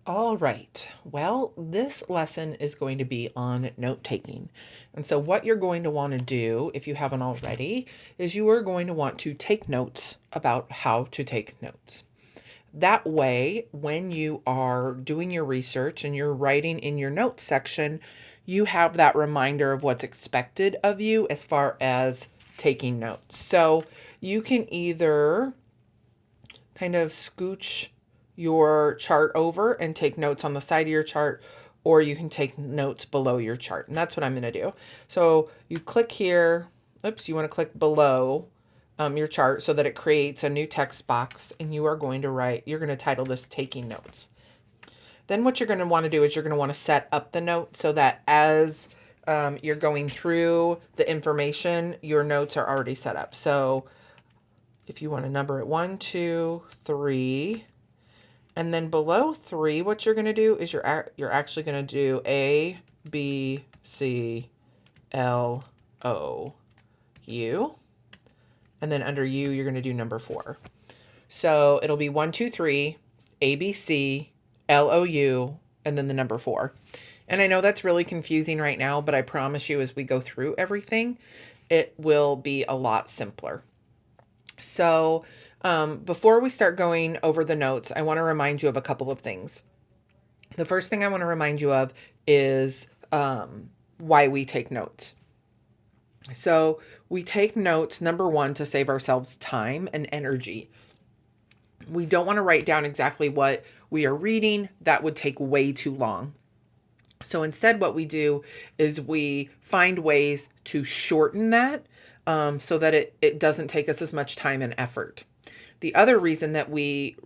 All right. Well, this lesson is going to be on note taking. And so, what you're going to want to do, if you haven't already, is you are going to want to take notes about how to take notes. That way, when you are doing your research and you're writing in your notes section, you have that reminder of what's expected of you as far as taking notes. So, you can either kind of scooch your chart over and take notes on the side of your chart, or you can take notes below your chart. And that's what I'm going to do. So you click here. Oops, you want to click below your chart so that it creates a new text box, and you are going to write, you're going to title this Taking Notes. Then what you're going to want to do is you're going to want to set up the note so that as you're going through the information, your notes are already set up. So if you want to number it 1, 2, 3, and then below 3, what you're going to do is you're actually going to do A, B, C, L, O, U. And then under U, you're going to do number 4. So it'll be 1, 2, 3, A, B, C, L, O, U, and then the number 4. And I know that's really confusing right now, but I promise you as we go through everything, it will be a lot simpler. So before we start going over the notes, I want to remind you of a couple of things. The first thing I want to remind you of is why we take notes. So we take notes, number one, to save ourselves time and energy. We don't want to write down exactly what we are reading. That would take way too long. So instead, what we do is we find ways to shorten that so that it doesn't take us as much time and effort. The other reason that we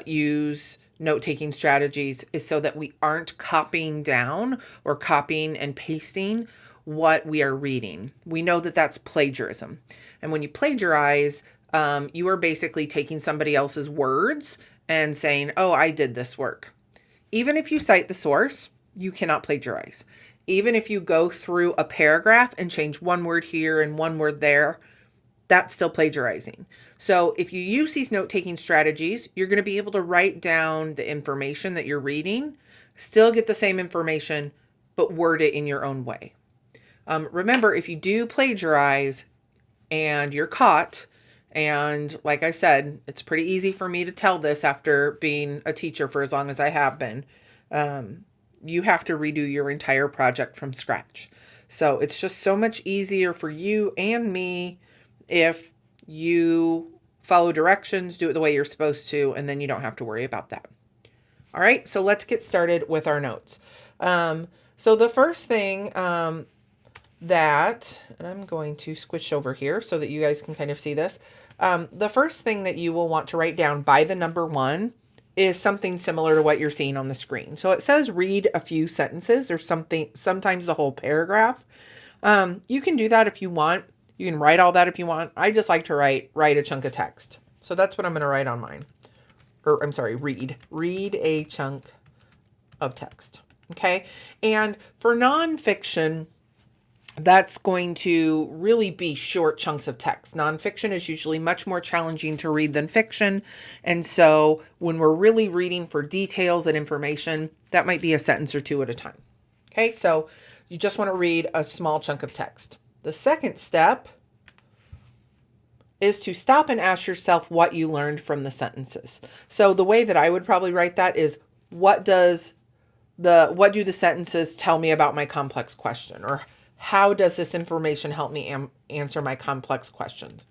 use note taking strategies is so that we aren't copying down or copying and pasting what we are reading. We know that that's plagiarism. And when you plagiarize, you are basically taking somebody else's words and saying, oh, I did this work. Even if you cite the source, you cannot plagiarize. Even if you go through a paragraph and change one word here and one word there, that's still plagiarizing. So if you use these note-taking strategies, you're going to be able to write down the information that you're reading, still get the same information, but word it in your own way. Remember, if you do plagiarize and you're caught, and like I said, it's pretty easy for me to tell this after being a teacher for as long as I have been, you have to redo your entire project from scratch. So it's just so much easier for you and me if you follow directions, do it the way you're supposed to, and then you don't have to worry about that. All right, so let's get started with our notes. So the first thing and I'm going to switch over here so that you guys can kind of see this. The first thing that you will want to write down by the number 1 is something similar to what you're seeing on the screen. So it says read a few sentences or something, sometimes the whole paragraph. You can do that if you want. You can write all that if you want. I just like to write a chunk of text. So that's what I'm going to write on mine. Or I'm sorry, read a chunk of text. Okay. And for nonfiction, that's going to really be short chunks of text. Nonfiction is usually much more challenging to read than fiction. And so when we're really reading for details and information, that might be a sentence or two at a time. Okay, so you just want to read a small chunk of text. The second step is to stop and ask yourself what you learned from the sentences. So the way that I would probably write that is what do the sentences tell me about my complex question, or how does this information help me answer my complex questions?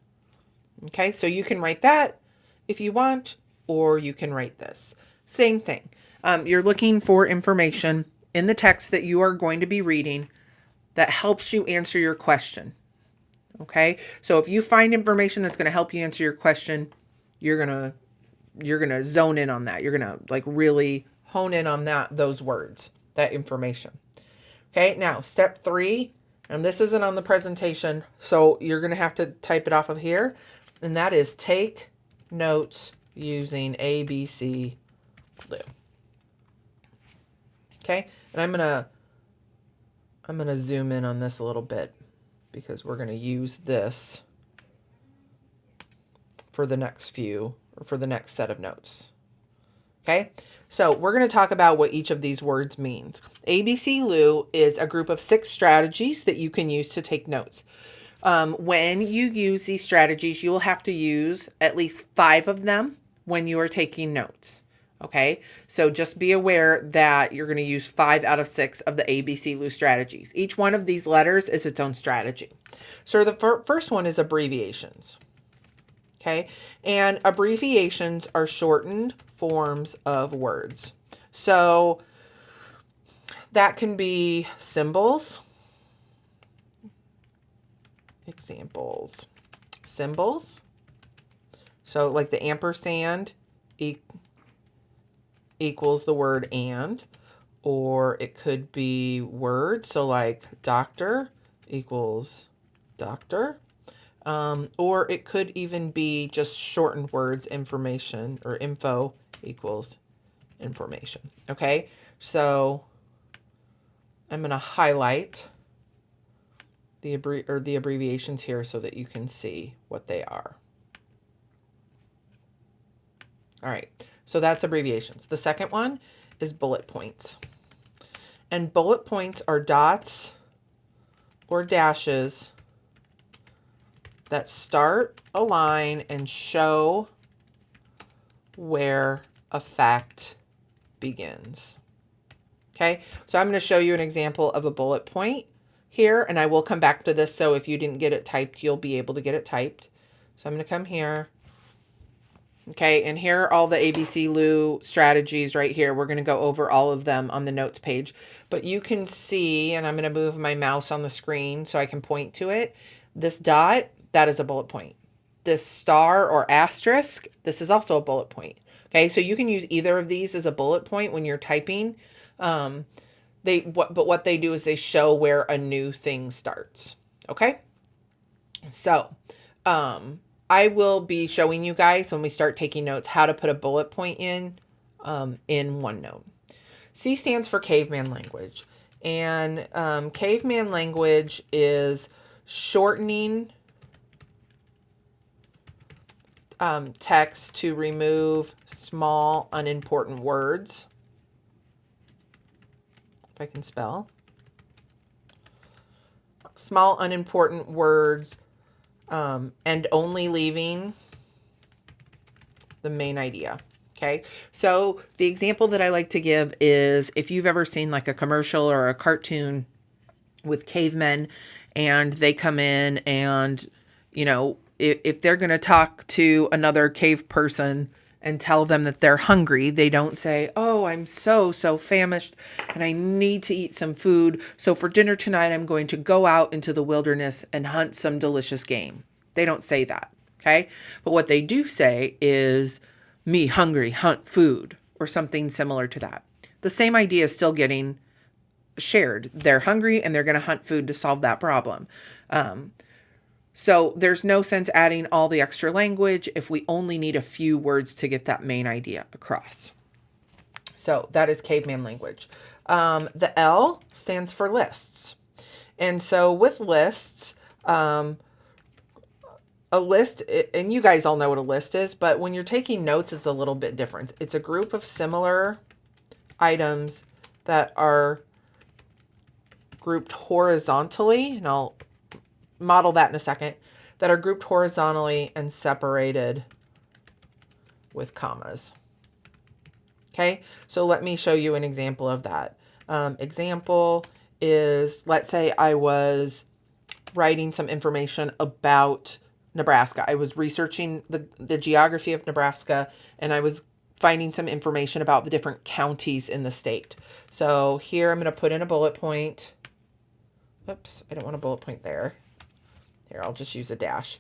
Okay, so you can write that if you want, or you can write this. Same thing. You're looking for information in the text that you are going to be reading that helps you answer your question. Okay, so if you find information that's going to help you answer your question, you're gonna zone in on that. You're gonna like really hone in on those words, that information. Okay, now step 3, and this isn't on the presentation, so you're going to have to type it off of here, and that is take notes using ABC Blue. Okay, and I'm going to zoom in on this a little bit because we're going to use this for the next set of notes. Okay, so we're going to talk about what each of these words means. ABC Lou is a group of 6 strategies that you can use to take notes. When you use these strategies, you will have to use at least 5 of them when you are taking notes. Okay, so just be aware that you're going to use 5 out of 6 of the ABC Lou strategies. Each one of these letters is its own strategy. So the first one is abbreviations. Okay, and abbreviations are shortened forms of words. So that can be symbols. Examples. Symbols. So like the ampersand equals the word and, or it could be words. So like doctor equals doctor. Or it could even be just shortened words, information, or info equals information. Okay, so I'm going to highlight the abbreviations here so that you can see what they are. All right, so that's abbreviations. The second one is bullet points. And bullet points are dots or dashes that start a line and show where a fact begins. Okay, so I'm going to show you an example of a bullet point here, and I will come back to this, so if you didn't get it typed, you'll be able to get it typed. So I'm going to come here. Okay, and here are all the ABC Lou strategies right here. We're going to go over all of them on the notes page, but you can see, and I'm going to move my mouse on the screen so I can point to it. This dot, that is a bullet point. This star or asterisk, this is also a bullet point. Okay, so you can use either of these as a bullet point when you're typing. But what they do is they show where a new thing starts. Okay, so I will be showing you guys when we start taking notes how to put a bullet point in OneNote. C stands for caveman language, and caveman language is shortening text to remove small, unimportant words. If I can spell. Small, unimportant words, and only leaving the main idea. Okay, so the example that I like to give is if you've ever seen like a commercial or a cartoon with cavemen, and they come in and, you know, if they're going to talk to another cave person and tell them that they're hungry, they don't say, oh, I'm so famished and I need to eat some food. So for dinner tonight, I'm going to go out into the wilderness and hunt some delicious game. They don't say that. Okay. But what they do say is, me hungry, hunt food, or something similar to that. The same idea is still getting shared. They're hungry and they're going to hunt food to solve that problem. So there's no sense adding all the extra language if we only need a few words to get that main idea across. So that is caveman language. The L stands for lists. And so with lists, a list, and you guys all know what a list is, but when you're taking notes, it's a little bit different. It's a group of similar items that are grouped horizontally, and I'll model that in a second, that are grouped horizontally and separated with commas. Okay, so let me show you an example of that. Example is, let's say I was writing some information about Nebraska. I was researching the geography of Nebraska, and I was finding some information about the different counties in the state. So here I'm going to put in a bullet point. Oops, I don't want a bullet point there. Here, I'll just use a dash.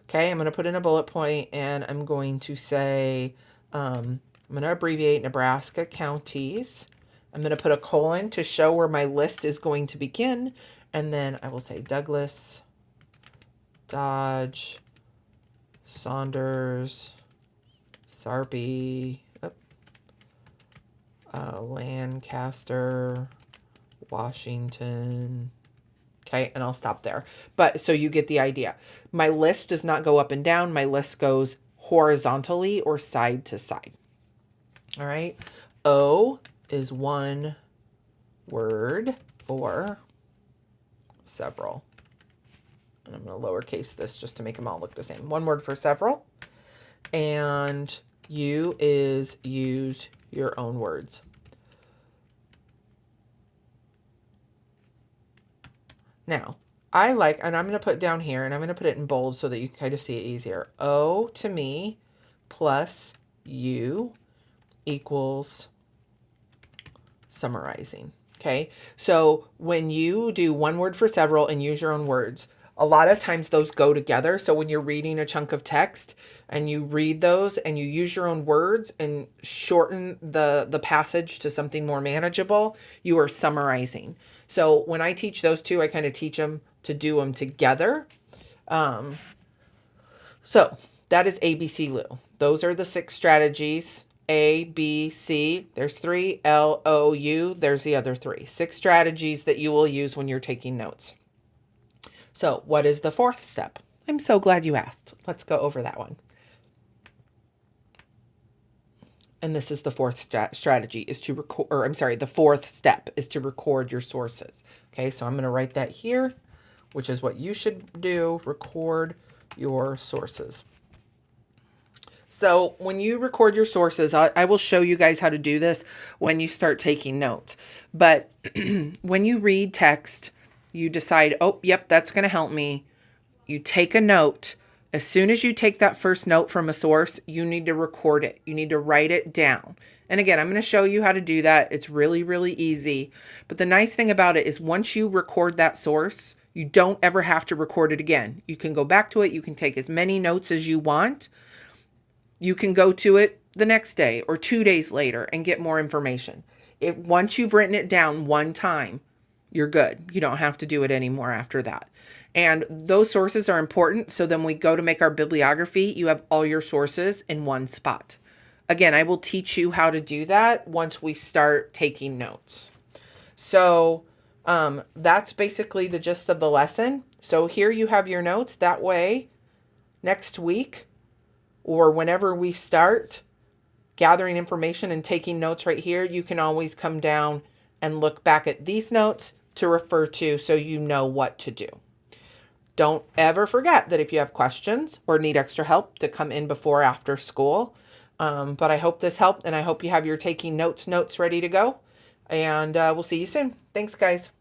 Okay, I'm going to put in a bullet point, and I'm going to say, I'm going to abbreviate Nebraska counties. I'm going to put a colon to show where my list is going to begin. And then I will say Douglas, Dodge, Saunders, Sarpy, Lancaster, Washington. Okay, and I'll stop there. But so you get the idea. My list does not go up and down. My list goes horizontally or side to side. All right. O is one word for several. And I'm going to lowercase this just to make them all look the same. One word for several. And U is use your own words. Now, I like, and I'm going to put down here, and I'm going to put it in bold so that you can kind of see it easier. O to me plus U equals summarizing. Okay. So when you do one word for several and use your own words, a lot of times those go together. So when you're reading a chunk of text and you read those and you use your own words and shorten the passage to something more manageable, you are summarizing. So when I teach those two, I kind of teach them to do them together. So that is ABC Lou. Those are the 6 strategies. A, B, C, there's 3. L, O, U, there's the other 3. 6 strategies that you will use when you're taking notes. So what is the 4th step? I'm so glad you asked. Let's go over that one. And this is the 4th strategy is to record, or I'm sorry, the 4th step is to record your sources. Okay, so I'm going to write that here, which is what you should do. Record your sources. So when you record your sources, I will show you guys how to do this when you start taking notes. But when you read text, you decide, oh, yep, that's going to help me. You take a note. As soon as you take that first note from a source, you need to record it. You need to write it down. And again, I'm going to show you how to do that. It's really, really easy. But the nice thing about it is once you record that source, you don't ever have to record it again. You can go back to it. You can take as many notes as you want. You can go to it the next day or 2 days later and get more information. Once you've written it down one time, you're good. You don't have to do it anymore after that. And those sources are important. So then we go to make our bibliography. You have all your sources in one spot. Again, I will teach you how to do that once we start taking notes. So that's basically the gist of the lesson. So here you have your notes. That way, next week, or whenever we start gathering information and taking notes right here, you can always come down and look back at these notes to refer to so you know what to do. Don't ever forget that if you have questions or need extra help to come in before or after school. But I hope this helped, and I hope you have your taking notes ready to go. And we'll see you soon. Thanks, guys.